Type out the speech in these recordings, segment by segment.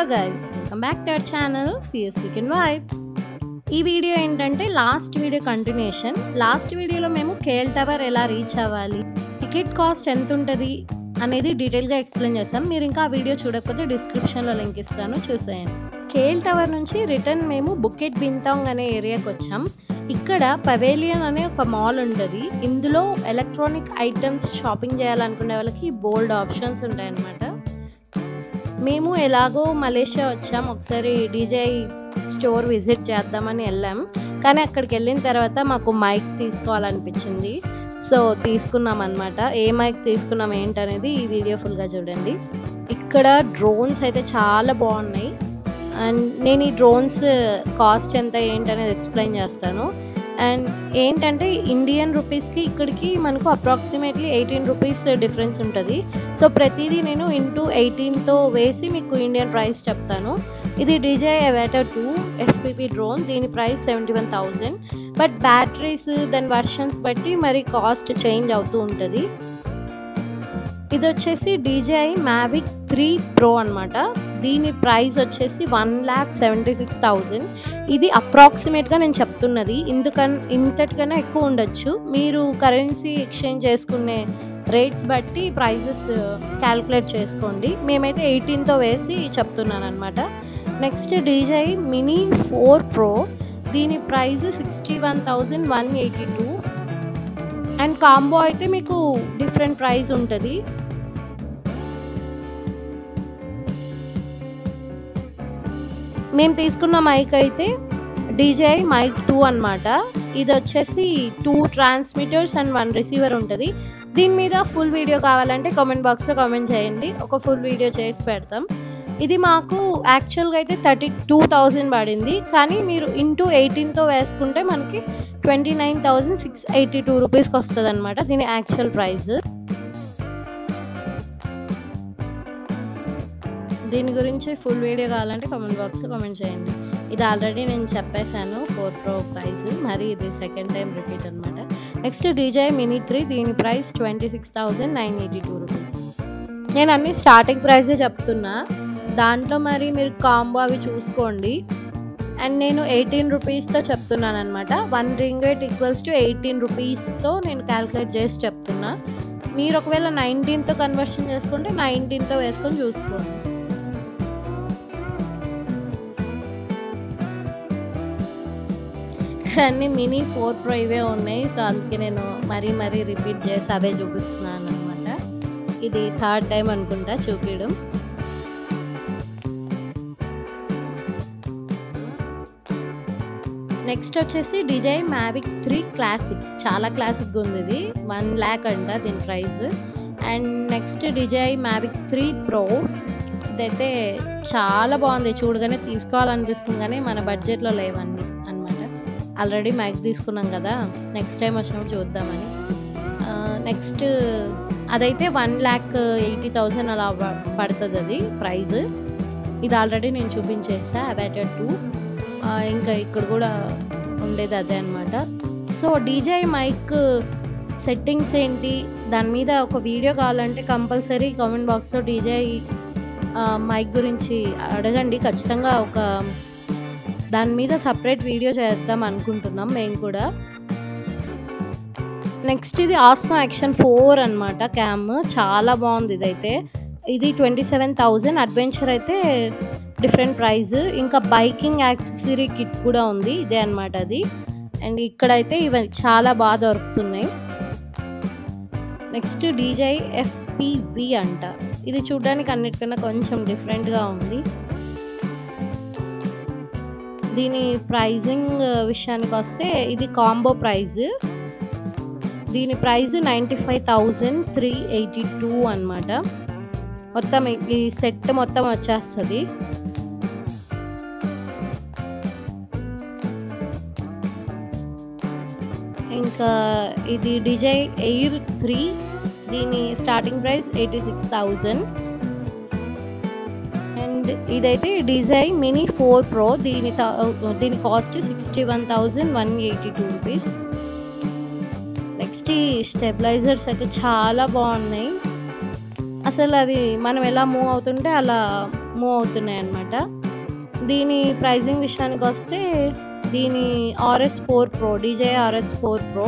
guys, welcome back to our channel CS Weekend Vibes. ఈ video ఏంటంటే last video continuation. Last వీడియోలో మేము KL tower ఎలా reach అవ్వాలి, టికెట్ కాస్ట్ ఎంత ఉంటుంది అనేది డీటెయిల్గా ఎక్స్ప్లెయిన్ చేస్తాం. మీరు ఇంకా ఆ వీడియో చూడకపోతే డిస్క్రిప్షన్లో లింక్ ఇస్తాను, చూసేయండి. కేఎల్ టవర్ నుంచి రిటర్న్ మేము బుకెట్ బింతాంగ్ అనే ఏరియాకి వచ్చాం. ఇక్కడ పవేలియన్ అనే ఒక మాల్ ఉంటుంది. ఇందులో ఎలక్ట్రానిక్ ఐటమ్స్ షాపింగ్ చేయాలనుకునే వాళ్ళకి బోల్డ్ ఆప్షన్స్ ఉంటాయన్నమాట. మేము ఎలాగో మలేషియా వచ్చాం, ఒకసారి డీజే స్టోర్ విజిట్ చేద్దామని వెళ్ళాం. కానీ అక్కడికి వెళ్ళిన తర్వాత మాకు మైక్ తీసుకోవాలనిపించింది, సో తీసుకున్నాం అనమాట. ఏ మైక్ తీసుకున్నాం ఏంటనేది ఈ వీడియో ఫుల్గా చూడండి. ఇక్కడ డ్రోన్స్ అయితే చాలా బాగున్నాయి. అండ్ నేను ఈ డ్రోన్స్ కాస్ట్ ఎంత ఏంటనేది ఎక్స్ప్లెయిన్ చేస్తాను. అండ్ ఏంటంటే ఇండియన్ రూపీస్కి ఇక్కడికి మనకు అప్రాక్సిమేట్లీ 18 రూపీస్ డిఫరెన్స్ ఉంటుంది. సో ప్రతిదీ నేను ఇంటూ 18తో వేసి మీకు ఇండియన్ ప్రైస్ చెప్తాను. ఇది DJI Aviator 2 FPV డ్రోన్. దీని ప్రైస్ 71,000. బట్ బ్యాటరీస్ దాని వర్షన్స్ బట్టి మరి కాస్ట్ చేంజ్ అవుతూ ఉంటుంది. ఇది వచ్చేసి DJI Mavic 3 Pro అనమాట. దీని ప్రైస్ వచ్చేసి 1,76,000. ఇది అప్రాక్సిమేట్గా నేను చెప్తున్నది, ఇంతటికన్నా ఎక్కువ ఉండొచ్చు. మీరు కరెన్సీ ఎక్స్చేంజ్ చేసుకునే రేట్స్ బట్టి ప్రైజెస్ క్యాల్కులేట్ చేసుకోండి. మేమైతే 18తో వేసి చెప్తున్నాను అనమాట. Next DJI Mini 4 Pro. దీని ప్రైస్ 61,182. అండ్ కాంబో అయితే మీకు డిఫరెంట్ ప్రైస్ ఉంటుంది. మేము తీసుకున్న మైక్ అయితే DJI Mic 2 అనమాట. ఇది వచ్చేసి 2 ట్రాన్స్మిటర్స్ అండ్ 1 రిసీవర్ ఉంటుంది. దీని మీద ఫుల్ వీడియో కావాలంటే కామెంట్ బాక్స్లో కామెంట్ చేయండి, ఒక ఫుల్ వీడియో చేసి పెడతాం. ఇది మాకు యాక్చువల్గా అయితే 32,000 పడింది, కానీ మీరు ఇంటూ 18తో వేసుకుంటే మనకి 29,682 రూపీస్కి వస్తుంది అనమాట దీని యాక్చువల్ ప్రైస్. దీని గురించి ఫుల్ వీడియో కావాలంటే కామెంట్ బాక్స్లో కామెంట్ చేయండి. ఇది ఆల్రెడీ నేను చెప్పేశాను 4 Pro ప్రైస్, మరి ఇది సెకండ్ టైం రిపీట్ అనమాట. Next DJI Mini 3. దీని ప్రైస్ 26,982 రూపీస్. నేను అన్ని స్టార్టింగ్ ప్రైజే చెప్తున్నా, దాంట్లో మరి మీరు కాంబో అవి చూసుకోండి. అండ్ నేను 18 రూపీస్తో చెప్తున్నాను అనమాట. 1 ringgit ఈక్వల్స్ టు 18 రూపీస్తో నేను క్యాల్కులేట్ చేసి చెప్తున్నా. మీరు ఒకవేళ 19తో కన్వర్షన్ చేసుకుంటే 19తో వేసుకొని చూసుకోండి. అన్నీ మినీ 4 Pro ఇవే ఉన్నాయి, సో అందుకే నేను మరీ రిపీట్ చేసి అవే చూపిస్తున్నాను అనమాట. ఇది థర్డ్ టైం అనుకుంటా చూపించడం. నెక్స్ట్ వచ్చేసి DJI Mavic 3 Classic. చాలా క్లాసిక్గా ఉంది ఇది. 1 lakh అంట దీని price. And next DJI Mavic 3 Pro. ఇదైతే చాలా బాగుంది, చూడగానే తీసుకోవాలనిపిస్తుంది, కానీ మన బడ్జెట్లో లేవన్నీ అనమాట. ఆల్రెడీ మైక్ తీసుకున్నాం కదా, నెక్స్ట్ టైం వచ్చినప్పుడు చూద్దామని. నెక్స్ట్ అదైతే 1,80,000 అలా పడుతుంది అది ప్రైస్. ఇది ఆల్రెడీ నేను చూపించేసా Aviator 2. ఇంకా ఇక్కడ కూడా ఉండేది అదే అనమాట. సో DJI మైక్ సెట్టింగ్స్ ఏంటి, దాని మీద ఒక వీడియో కావాలంటే కంపల్సరీ కామెంట్ బాక్స్లో DJI మైక్ గురించి అడగండి. ఖచ్చితంగా ఒక దాని మీద సపరేట్ వీడియో చేద్దాం అనుకుంటున్నాం మేము కూడా. నెక్స్ట్ ఇది Osmo Action 4 అనమాట క్యామ్. చాలా బాగుంది ఇదైతే. ఇది 27,000. అడ్వెంచర్ అయితే డిఫరెంట్ ప్రైస్. ఇంకా బైకింగ్ యాక్సెసరీ కిట్ కూడా ఉంది, ఇదే అనమాట అది. అండ్ ఇక్కడైతే ఇవి చాలా బాగా దొరుకుతున్నాయి. నెక్స్ట్ DJI FPV అంట. ఇది చూడడానికి అన్నిటికన్నా కొంచెం డిఫరెంట్గా ఉంది. దీని ప్రైజింగ్ విషయానికి వస్తే ఇది కాంబో ప్రైజ్. దీని ప్రైజ్ 95,382 అనమాట. మొత్తం ఈ సెట్ మొత్తం వచ్చేస్తుంది. ఇంకా ఇది DJI Air 3. దీని స్టార్టింగ్ ప్రైస్ 86,000. అండ్ ఇదైతే DJI Mini 4 Pro. దీని కాస్ట్ 61,182 రూపీస్. నెక్స్ట్ ఈ స్టెబిలైజర్స్ అయితే చాలా బాగున్నాయి. అసలు అవి మనం ఎలా మూవ్ అవుతుంటే అలా మూవ్ అవుతున్నాయి అన్నమాట. దీని ప్రైజింగ్ విషయానికి వస్తే దీని RS4 Pro DJI RS4 Pro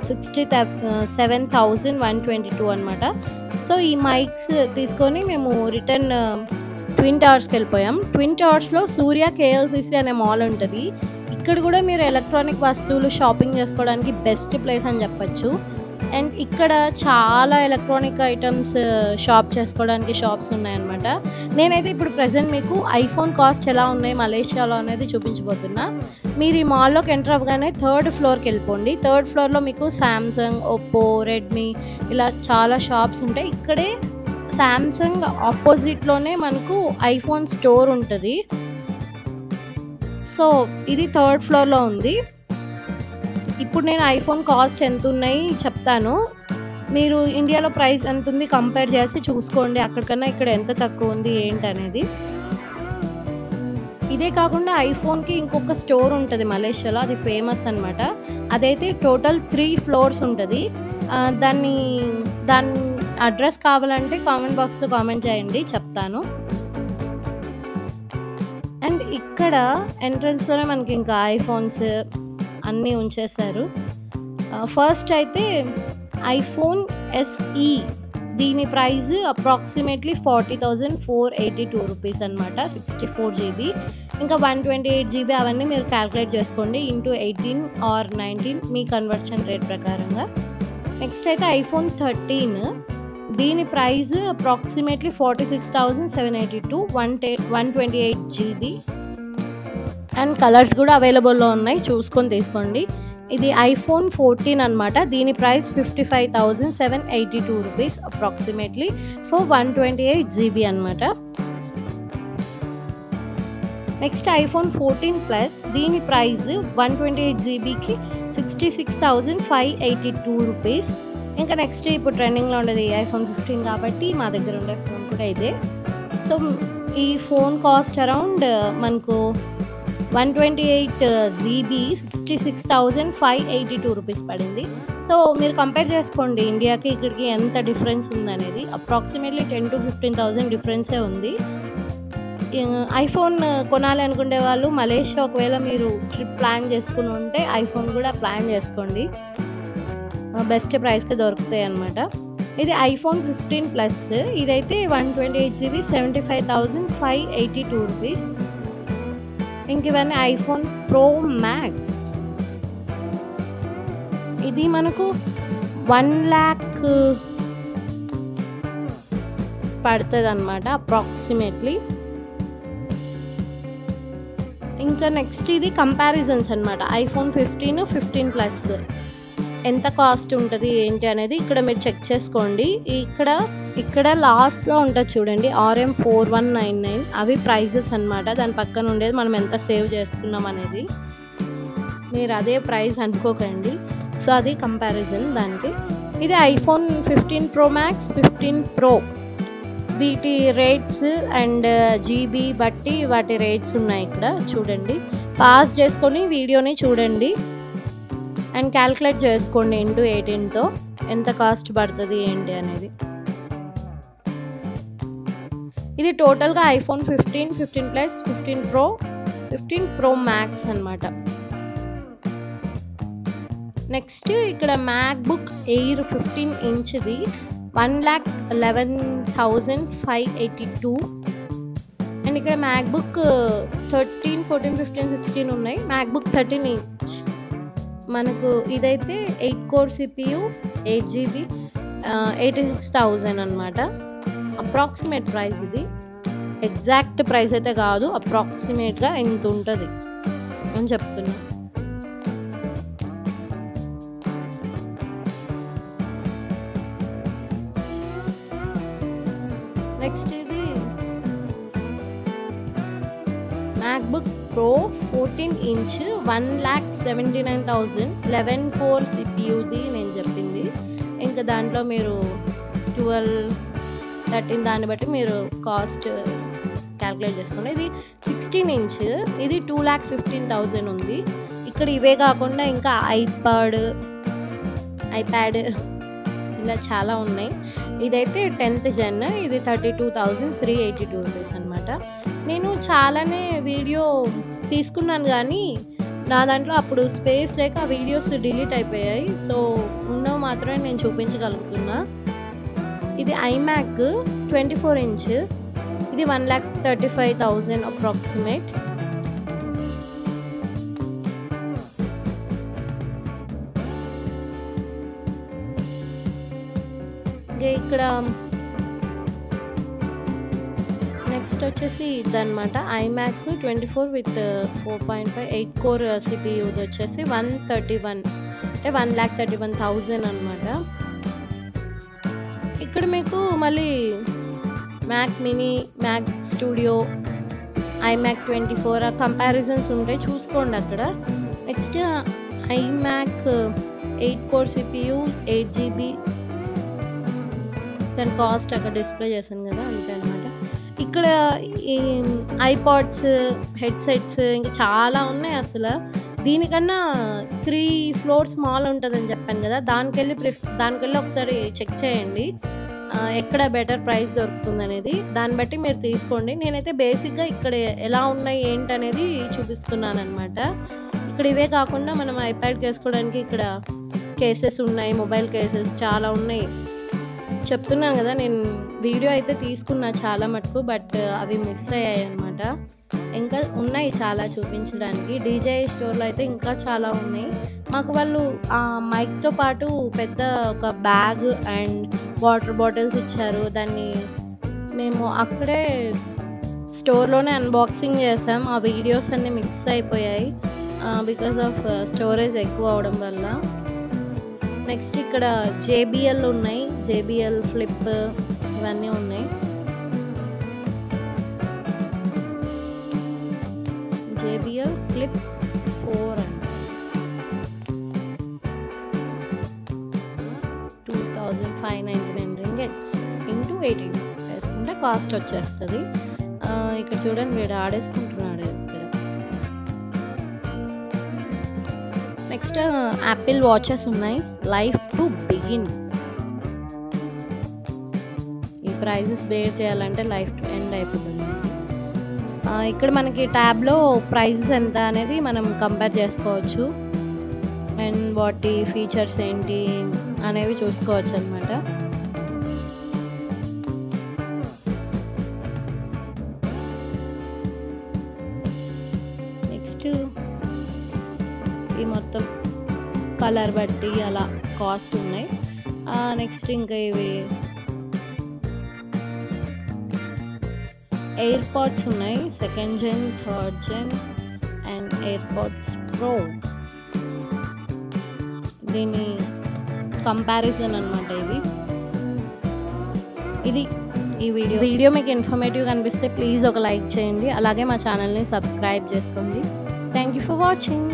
67,122 అనమాట. సో ఈ మైక్స్ తీసుకొని మేము రిటర్న్ ట్విన్ టవర్స్కి వెళ్ళిపోయాం. ట్విన్ టవర్స్లో సూర్య KLCC అనే మాల్ ఉంటుంది. ఇక్కడ కూడా మీరు ఎలక్ట్రానిక్ వస్తువులు షాపింగ్ చేసుకోవడానికి బెస్ట్ ప్లేస్ అని చెప్పచ్చు. అండ్ ఇక్కడ చాలా ఎలక్ట్రానిక్ ఐటమ్స్ షాప్ చేసుకోవడానికి షాప్స్ ఉన్నాయన్నమాట. నేనైతే ఇప్పుడు ప్రెజెంట్ మీకు ఐఫోన్ కాస్ట్ ఎలా ఉన్నాయి మలేషియాలో అనేది చూపించబోతున్నా. మీరు ఈ మాల్లోకి ఎంటర్ అవ్వగానే 3rd ఫ్లోర్కి వెళ్ళిపోండి. 3rd ఫ్లోర్లో మీకు శాంసంగ్, ఒప్పో, రెడ్మీ ఇలా చాలా షాప్స్ ఉంటాయి. ఇక్కడే శాంసంగ్ ఆపోజిట్లోనే మనకు ఐఫోన్ స్టోర్ ఉంటుంది. సో ఇది 3rd ఫ్లోర్లో ఉంది. ఇప్పుడు నేను ఐఫోన్ కాస్ట్ ఎంత ఉన్నాయి చెప్తాను. మీరు ఇండియాలో ప్రైస్ ఎంత ఉంది కంపేర్ చేసి చూసుకోండి, అక్కడికన్నా ఇక్కడ ఎంత తక్కువ ఉంది ఏంటి అనేది. ఇదే కాకుండా ఐఫోన్కి ఇంకొక స్టోర్ ఉంటుంది మలేషియాలో, అది ఫేమస్ అనమాట. అదైతే టోటల్ 3 ఫ్లోర్స్ ఉంటుంది. దాని అడ్రస్ కావాలంటే కామెంట్ బాక్స్లో కామెంట్ చేయండి, చెప్తాను. అండ్ ఇక్కడ ఎంట్రన్స్లోనే మనకి ఇంకా ఐఫోన్స్ అన్నీ ఉంచేశారు. ఫస్ట్ అయితే ఐఫోన్ SE దీని ప్రైస్ అప్రాక్సిమేట్లీ 40,482 రూపీస్ అనమాట. 64 GB ఇంకా 128 GB అవన్నీ మీరు క్యాల్కులేట్ చేసుకోండి ఇంటూ 18 ఆర్ 19 మీ కన్వర్షన్ రేట్ ప్రకారంగా. నెక్స్ట్ అయితే ఐఫోన్ 13 దీని price approximately 46,782 128 GB and colours కూడా అవైలబుల్లో ఉన్నాయి, చూసుకొని తీసుకోండి. ఇది ఐఫోన్ 14 అనమాట. దీని price 55,782 rupees approximately for 128 GB అనమాట. నెక్స్ట్ ఐఫోన్ 14 ప్లస్ దీని ప్రైస్ 128 GBకి 66,582 రూపీస్. ఇంకా నెక్స్ట్ ఇప్పుడు ట్రెండింగ్లో ఉండేది ఐఫోన్ 15 కాబట్టి మా దగ్గర ఉండే ఫోన్ కూడా ఇదే. సో ఈ ఫోన్ కాస్ట్ అరౌండ్ మనకు 128 GB 66,582 రూపీస్ పడింది. సో మీరు కంపేర్ చేసుకోండి ఇండియాకి ఇక్కడికి ఎంత డిఫరెన్స్ ఉందనేది. అప్రాక్సిమేట్లీ 10,000 to 15,000 డిఫరెన్సే ఉంది. ఐఫోన్ కొనాలి అనుకునే వాళ్ళు మలేషియా ఒకవేళ మీరు ట్రిప్ ప్లాన్ చేసుకుని ఉంటే ఐఫోన్ కూడా ప్లాన్ చేసుకోండి, బెస్ట్ ప్రైస్కి దొరుకుతాయి అన్నమాట. ఇది ఐఫోన్ 15 ప్లస్ ఇదైతే 128 GB 75,582 రూపీస్. ఇంక ఇవన్నీ ఐఫోన్ ప్రో మ్యాక్స్. ఇది మనకు 1 lakh పడుతుంది అనమాట అప్రాక్సిమేట్లీ. ఇంకా నెక్స్ట్ ఇది కంపారిజన్స్ అనమాట. ఐఫోన్ 15 ప్లస్ ఎంత కాస్ట్ ఉంటుంది ఏంటి అనేది ఇక్కడ మీరు చెక్ చేసుకోండి. ఇక్కడ లాస్ట్లో ఉంటుంది చూడండి RM4199 అవి ప్రైజెస్ అనమాట. దాని పక్కన ఉండేది మనం ఎంత సేవ్ చేస్తున్నాం అనేది, మీరు అదే ప్రైస్ అనుకోకండి. సో అది కంపారిజన్ దానికి. ఇది ఐఫోన్ 15 Pro Max 15 Pro వీటి రేట్స్ అండ్ GB బట్టి వాటి రేట్స్ ఉన్నాయి ఇక్కడ చూడండి. పాస్ చేసుకొని వీడియోని చూడండి అండ్ క్యాల్కులేట్ చేసుకోండి ఇంటూ 18తో ఎంత కాస్ట్ పడుతుంది ఏంటి అనేది. ఇది టోటల్గా iPhone 15 plus 15 Pro 15 Pro Max అనమాట. నెక్స్ట్ ఇక్కడ మ్యాక్బుక్ ఎయిర్ 15 ఇంచ్ది 1,11,582 అండ్ ఇక్కడ మ్యాక్బుక్ 13, 14, 15, 16 ఉన్నాయి. మ్యాక్బుక్ 13 ఇంచ్ మనకు ఇదైతే 8 core CPU 8 GB 86,000 అనమాట. అప్రాక్సిమేట్ ప్రైస్ ఇది, ఎగ్జాక్ట్ ప్రైస్ అయితే కాదు, అప్రాక్సిమేట్గా ఇంత ఉంటుంది అని చెప్తున్నా. నెక్స్ట్ ఇది మ్యాక్బుక్ ప్రో 14 ఇంచ్ 1,79,000 11 core CPUది నేను చెప్పింది. ఇంకా దాంట్లో మీరు 12, 13 దాన్ని బట్టి మీరు కాస్ట్ క్యాల్కులేట్ చేసుకోండి. ఇది 16 ఇంచ్ ఇది 2,15,000 ఉంది. ఇక్కడ ఇవే కాకుండా ఇంకా ఐప్యాడ్ ఇలా చాలా ఉన్నాయి. ఇదైతే 10th జెన్. ఇది 32,382 రూపీస్ అనమాట. నేను చాలానే వీడియో తీసుకున్నాను కానీ నా దాంట్లో అప్పుడు స్పేస్ లేక ఆ వీడియోస్ డిలీట్ అయిపోయాయి. సో ఉన్నవి మాత్రమే నేను చూపించగలుగుతున్నా. ఇది ఐమ్యాక్ 24 ఇంచ్. ఇది 1,35,000 అప్రాక్సిమేట్. ఇక్కడ నెక్స్ట్ వచ్చేసి ఇదన్నమాట. ఐమ్యాక్ 24 విత్ 4.5 8 కోర్ సిపియూ వచ్చేసి 131 అంటే 1,31,000 అనమాట. ఇక్కడ మీకు మళ్ళీ Mac mini, Mac Studio, iMac 24 comparisons ఉంటాయి, చూసుకోండి అక్కడ. Next iMac 8 core CPU 8 GB. దాని కాస్ట్ అక్కడ డిస్ప్లే చేశాను కదా, అంతే అనమాట. ఇక్కడ ఈ ఐపాడ్స్, హెడ్సెట్స్ ఇంకా చాలా ఉన్నాయి అసలు. దీనికన్నా 3 ఫ్లోర్స్ మాల్ ఉంటుందని చెప్పాను కదా, దానికెళ్ళి ఒకసారి చెక్ చేయండి ఎక్కడ బెటర్ ప్రైస్ దొరుకుతుంది అనేది. దాన్ని బట్టి మీరు తీసుకోండి. నేనైతే బేసిక్గా ఇక్కడ ఎలా ఉన్నాయి ఏంటనేది చూపిస్తున్నాను అనమాట. ఇక్కడ ఇవే కాకుండా మనం ఐప్యాడ్కి వేసుకోవడానికి ఇక్కడ కేసెస్ ఉన్నాయి, మొబైల్ కేసెస్ చాలా ఉన్నాయి. చెప్తున్నాను కదా, నేను వీడియో అయితే తీసుకున్నా చాలా మటుకు, బట్ అవి మిస్ అయ్యాయి అనమాట. ఇంకా ఉన్నాయి చాలా చూపించడానికి. డీజే స్టోర్లో అయితే ఇంకా చాలా ఉన్నాయి. మాకు వాళ్ళు ఆ మైక్తో పాటు పెద్ద ఒక బ్యాగ్ అండ్ వాటర్ బాటిల్స్ ఇచ్చారు. దాన్ని మేము అక్కడే స్టోర్లోనే అన్బాక్సింగ్ చేసాం. ఆ వీడియోస్ అన్నీ మిస్ అయిపోయాయి బికాస్ ఆఫ్ స్టోరేజ్ ఎక్కువ అవడం వల్ల. నెక్స్ట్ ఇక్కడ JBL ఉన్నాయి, JBL ఫ్లిప్ ఇవన్నీ ఉన్నాయి. JBL ఫ్లిప్ 4 అండి, 2,599 రింగెట్స్ ఇంటూ 18 వేసుకుంటే కాస్ట్ వచ్చేస్తుంది. ఇక్కడ చూడండి, వీడు ఆడేసుకుంటున్నాడు ఇక్కడ. నెక్స్ట్ యాపిల్ వాచెస్ ఉన్నాయి, లైఫ్ టు బిగిన్. ఈ ప్రైజెస్ బేర్ చేయాలంటే లైఫ్ టు ఎండ్ అయిపోతుంది. ఇక్కడ మనకి ట్యాబ్లో ప్రైజెస్ ఎంత అనేది మనం కంపేర్ చేసుకోవచ్చు అండ్ వాటి ఫీచర్స్ ఏంటి అనేవి చూసుకోవచ్చు అనమాట. నెక్స్ట్ ఈ మొత్తం కలర్ బట్టి అలా కాస్ట్ ఉన్నాయి. నెక్స్ట్ ఇంకా ఇవి ఎయిర్పాడ్స్ ఉన్నాయి, 2nd gen, 3rd gen and AirPods pro. దీని కంపారిజన్ అనమాట ఇది ఈ వీడియో మీకు ఇన్ఫర్మేటివ్గా అనిపిస్తే ప్లీజ్ ఒక లైక్ చేయండి. అలాగే మా ఛానల్ని సబ్స్క్రైబ్ చేసుకోండి. Thank you for watching.